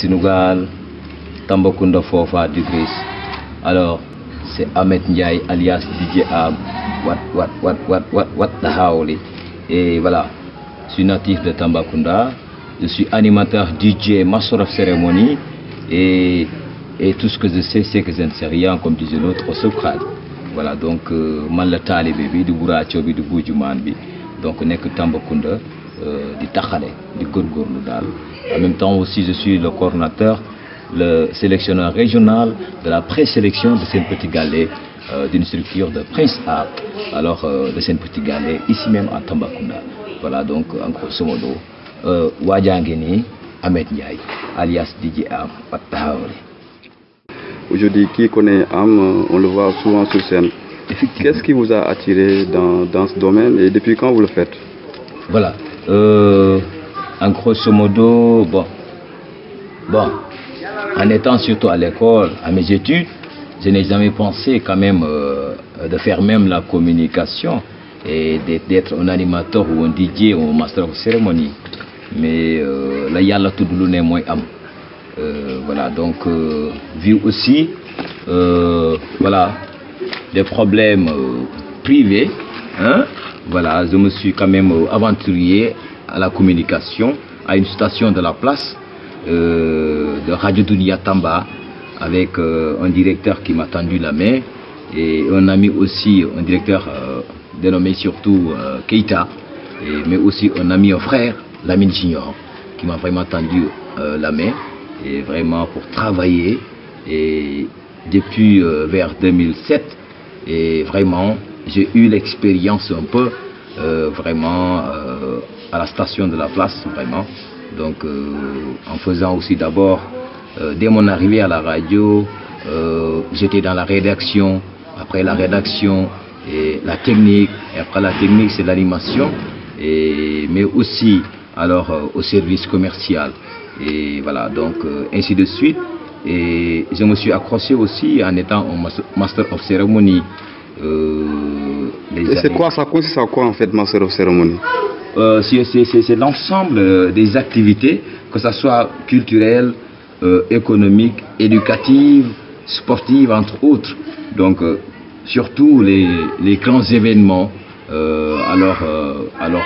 Sénégal, Tambacounda Fofa Digris. Alors, c'est Ahmed Ndiaye alias DJ Ab, what the howly. Et voilà, je suis natif de Tambacounda, je suis animateur DJ, Master of Ceremony, et tout ce que je sais, c'est que je ne sais rien, comme disait l'autre, au secret. Voilà, donc, man la talibé bi, du Bouracho bi, du Boudjouman bi, donc, on n'est que Tambacounda, du Takhale, du Gourgourlou Dal. En même temps aussi, je suis le coordonnateur, le sélectionneur régional de la présélection de Saint-Petit Galais, d'une structure de Prince Art, alors de Saint-Petit Galais, ici même à Tambacounda. Voilà, donc, en grosso modo, Wadjangeni, Ahmed Ndiaye, alias DJ Am, Patahawli. Aujourd'hui, qui connaît Am, on le voit souvent sur scène. Qu'est-ce qui vous a attiré dans ce domaine et depuis quand vous le faites? Voilà, en grosso modo, bon, en étant surtout à l'école, à mes études, je n'ai jamais pensé quand même de faire même la communication et d'être un animateur ou un DJ ou un master of ceremony. Mais là, il y a la tout le monde moins am. Voilà, donc, vu aussi, voilà, des problèmes privés, hein, voilà, je me suis quand même aventurier à la communication, à une station de la place de Radio Dunia Tamba, avec un directeur qui m'a tendu la main, et un ami aussi, un directeur dénommé surtout Keita, mais aussi un ami, un frère, Lamine Junior, qui m'a vraiment tendu la main, et vraiment pour travailler, et depuis vers 2007, et vraiment, j'ai eu l'expérience un peu, vraiment, à la station de la place, vraiment. Donc, en faisant aussi d'abord, dès mon arrivée à la radio, j'étais dans la rédaction, après la rédaction, et la technique, et après la technique, c'est l'animation, mais aussi, alors, au service commercial. Et voilà, donc, ainsi de suite. Et je me suis accroché aussi en étant un Master of Ceremony. Et c'est quoi, ça consiste à quoi en fait, Master of Ceremony? C'est l'ensemble des activités, que ce soit culturelles, économiques, éducatives, sportives, entre autres. Donc, surtout les grands événements, alors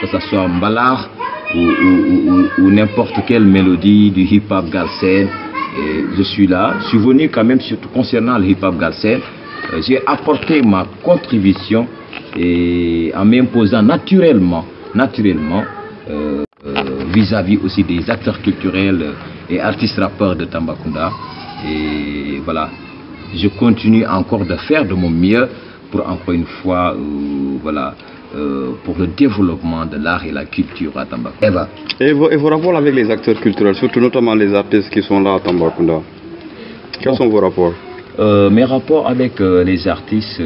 que ce soit Mbalar ou n'importe quelle mélodie du hip-hop galsen. Je suis là, je suis venu quand même, surtout concernant le hip-hop galsen. J'ai apporté ma contribution et en m'imposant naturellement vis-à-vis aussi des acteurs culturels et artistes rappeurs de Tambacounda. Et voilà, je continue encore de faire de mon mieux pour encore une fois, voilà, pour le développement de l'art et la culture à Tambacounda. Et vos rapports avec les acteurs culturels, surtout notamment les artistes qui sont là à Tambacounda, quels sont vos rapports? Mes rapports avec les artistes,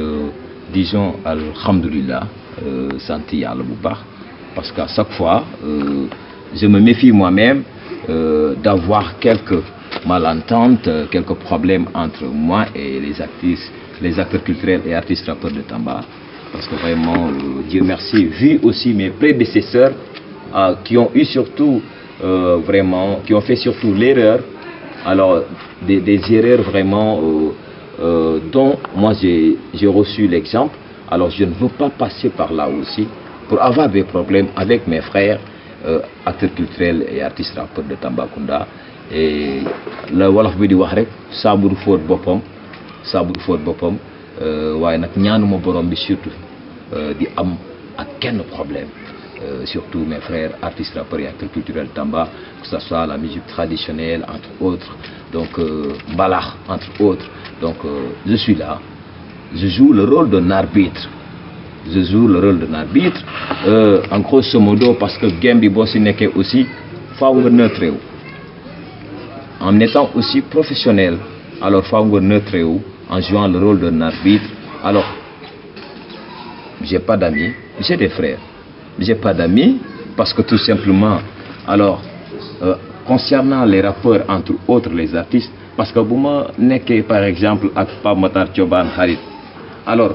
disons, alhamdoulilah, santé yàlla bu baax, parce qu'à chaque fois, je me méfie moi-même d'avoir quelques malententes, quelques problèmes entre moi et les acteurs culturels et artistes rappeurs de Tamba. Parce que vraiment, Dieu merci, vu aussi mes prédécesseurs qui ont eu surtout, vraiment, qui ont fait surtout l'erreur, alors des erreurs vraiment dont moi j'ai reçu l'exemple. Alors je ne veux pas passer par là aussi pour avoir des problèmes avec mes frères, acteurs culturels et artistes rappeurs de Tambacounda. Et le wolof bi di wax rek saabu du fóot boppam waaye nag ñaanuma borom bi surtout di am ak kenn problème, surtout mes frères artistes rappeurs et acteurs culturels Tamba, que ce soit la musique traditionnelle entre autres, donc Mbalax entre autres. Donc je suis là, je joue le rôle d'un arbitre. En grosso modo, parce que game bi boo si nekkee aussi faaw nga neutre wu. En étant aussi professionnel, alors faaw nga neutre wu en jouant le rôle d'un arbitre. Alors, j'ai pas d'amis, j'ai des frères. J'ai pas d'amis parce que tout simplement, alors, concernant les rappeurs, entre autres les artistes, parce que bu ma nekkee par exemple ak Pape Matar Thioban xarit, alors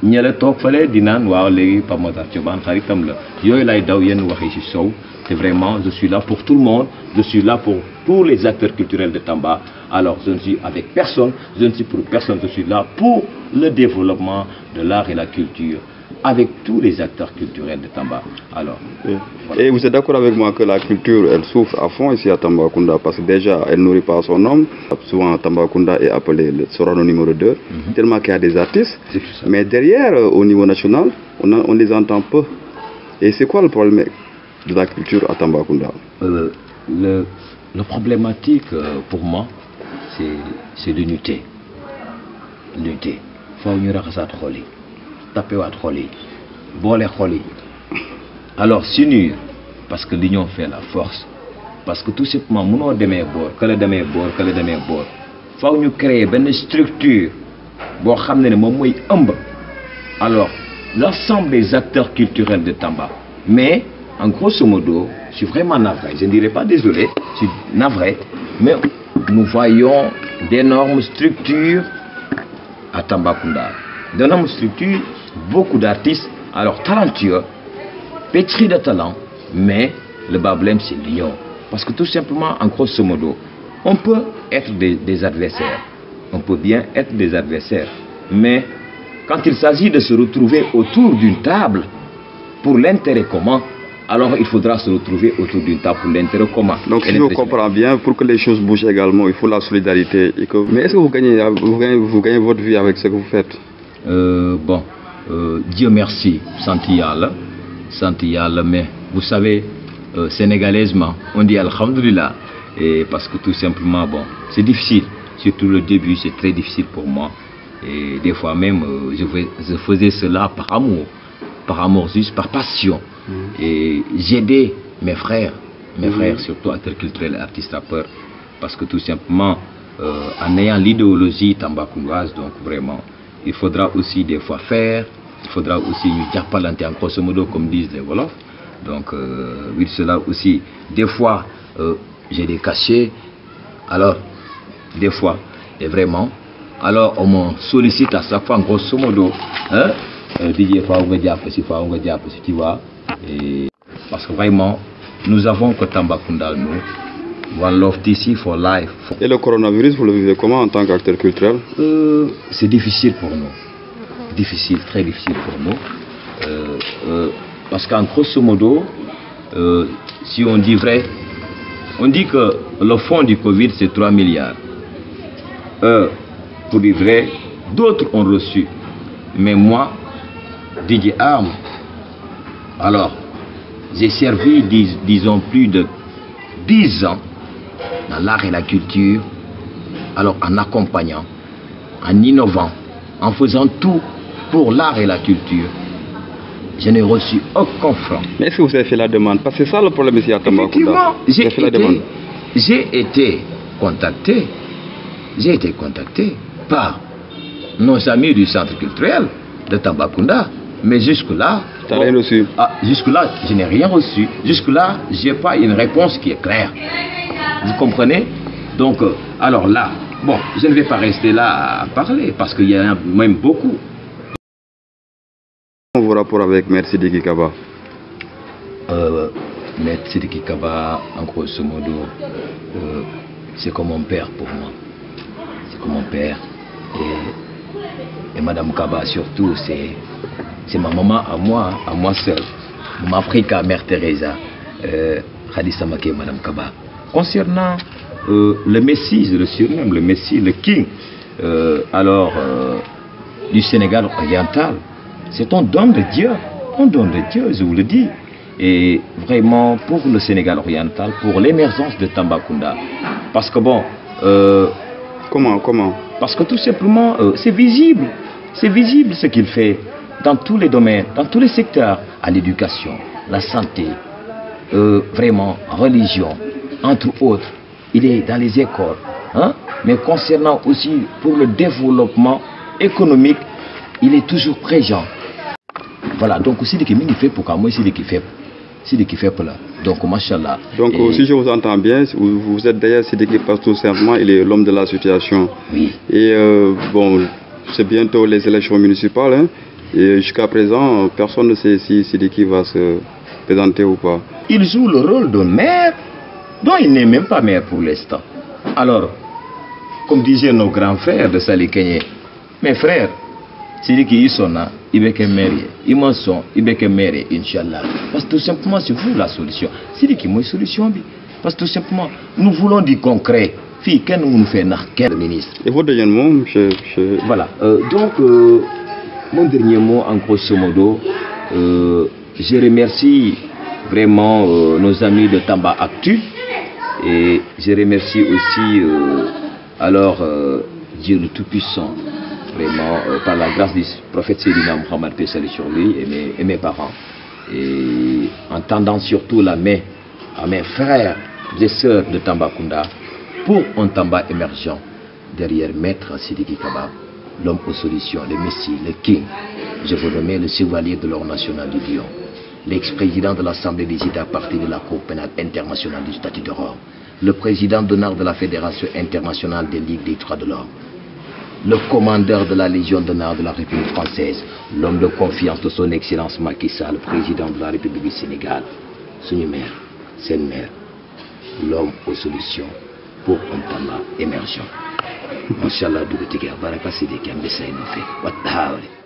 ñële toog fale di naan waaw léegi Pape Matar Thioban xaritam la yooyu lay daw yenn waxi ci sow. C'est vraiment, je suis là pour tout le monde, je suis là pour pour les acteurs culturels de Tamba. Alors je ne suis avec personne, je ne suis pour personne, je suis là pour le développement de l'art et la culture, avec tous les acteurs culturels de Tamba. Alors, voilà. Et vous êtes d'accord avec moi que la culture, elle souffre à fond ici à Tambacounda, parce que déjà, elle nourrit pas son homme. Souvent, Tambacounda est appelé le Sorano numéro 2, tellement qu'il y a des artistes. Mais derrière, au niveau national, on les entend peu. Et c'est quoi le problème de la culture à Tambacounda? La problématique, pour moi, c'est l'unité. L'unité. Il faut que taper à troller, boler troller. Alors s'unir, parce que l'union fait la force. Parce que tout simplement, nous demain bord, que le demain bord, que le demain bord. Faut nous créer une structure, pour ramener alors l'ensemble des acteurs culturels de Tamba. Mais en grosso modo, je suis vraiment navré. Je ne dirais pas désolé, je suis navré, mais nous voyons d'énormes structures à Tambacounda. D'énormes structures, beaucoup d'artistes, alors talentueux, pétris de talent, mais le problème c'est l'union. Parce que tout simplement, en grosso modo, on peut être des adversaires, on peut bien être des adversaires, mais quand il s'agit de se retrouver autour d'une table pour l'intérêt commun, alors il faudra se retrouver autour d'une table pour l'intérêt commun. Donc si je comprends bien, pour que les choses bougent également, il faut la solidarité. Mais est-ce que vous gagnez votre vie avec ce que vous faites? Bon, Dieu merci, Santiyala, mais vous savez, sénégalaisement, on dit Alhamdulillah, et parce que tout simplement, bon, c'est difficile, surtout le début, c'est très difficile pour moi, et des fois même, je faisais cela par amour juste, par passion, et j'aidais mes frères surtout acteurs culturels, artistes rappeurs, parce que tout simplement, en ayant l'idéologie tambacoundoise, donc vraiment, il faudra aussi des fois faire, il faudra aussi nous diapalanter en grosso modo comme disent les Wolofs. Donc, oui, cela aussi, des fois, j'ai des cachets, alors, des fois, et vraiment, alors on me sollicite à chaque fois en grosso modo, hein, tu vois, et parce que vraiment, nous avons que Tambacounda, nous, One Love TC for life. Et le coronavirus, vous le vivez comment en tant qu'acteur culturel? C'est difficile pour nous. Difficile, très difficile pour nous. Parce qu'en grosso modo, si on dit vrai, on dit que le fonds du Covid c'est 3 milliards. Pour dire vrai, d'autres ont reçu. Mais moi, Didier Arme, alors, j'ai servi, disons, plus de 10 ans dans l'art et la culture, alors en accompagnant, en innovant, en faisant tout pour l'art et la culture. Je n'ai reçu aucun franc. Mais est-ce que vous avez fait la demande? Parce que c'est ça le problème ici à Tambacounda. Effectivement, j'ai été contacté par nos amis du centre culturel de Tambacounda. Mais jusque-là, jusque-là, je n'ai rien reçu. Jusque-là, je n'ai pas une réponse qui est claire. Vous comprenez? Donc, alors là, bon, je ne vais pas rester là à parler parce qu'il y en a même beaucoup. Vos rapports avec Maître Sidiki Kaba? Maître Sidiki Kaba, en grosso modo, c'est comme mon père pour moi. C'est comme mon père. Et Madame Kaba surtout, c'est ma maman à moi seul. M'a pris qu'à Mère Teresa, Khadija Maké, Madame Kaba. Concernant le Messie, je le surnomme, le Messie, le King, du Sénégal oriental, c'est un don de Dieu, je vous le dis. Et vraiment pour le Sénégal oriental, pour l'émergence de Tambacounda. Parce que bon... Comment? Parce que tout simplement, c'est visible ce qu'il fait dans tous les domaines, dans tous les secteurs, à l'éducation, la santé, vraiment, religion, entre autres. Il est dans les écoles, hein? Mais concernant aussi pour le développement économique, il est toujours présent. Voilà, donc aussi de qui fait pour moi, c'est de qui fait pour là. Donc, machallah. Donc, si je vous entends bien, vous êtes derrière Sidiki parce que tout simplement, il est l'homme de la situation. Oui. Et bon, c'est bientôt les élections municipales, hein, et jusqu'à présent, personne ne sait si Sidiki va se présenter ou pas. Il joue le rôle d'un maire dont il n'est même pas maire pour l'instant. Alors, comme disaient nos grands frères de Salikenye, mes frères, c'est qui sont là, ils veulent maire, ils m'en sont, ils veulent maire, Inch'Allah. Parce que tout simplement, c'est vous la solution. C'est qui est la solution. Parce que tout simplement, nous voulons du concret. Fille, qu'est-ce que nous faisons, quel ministre? Et votre dernier mot, monsieur? Voilà. Donc, mon dernier mot, en grosso modo, je remercie vraiment nos amis de Tamba Actu. Et je remercie aussi, Dieu le Tout-Puissant, vraiment, par la grâce du prophète Sédina Mohamed Pessali sur lui et mes parents. Et en tendant surtout la main à mes frères et sœurs de Tambacounda pour un Tamba émergent derrière Maître Sidiki Kaba, l'homme aux solutions, le Messie, le King. Je vous remets le chevalier de l'ordre national du Lion, l'ex-président de l'Assemblée des États partie de la Cour pénale internationale du statut de Rome, le président d'honneur de la Fédération internationale des Ligues des droits de l'homme, le commandeur de la Légion d'honneur de la République française, l'homme de confiance de son Excellence Macky Sall, président de la République du Sénégal, Sunu Maire, Sen Maire, l'homme aux solutions pour un Tamba émergent. Inch'Allah, Dougoutigé, Baraka Sidiki, Mbessa Inofe, Watahawle.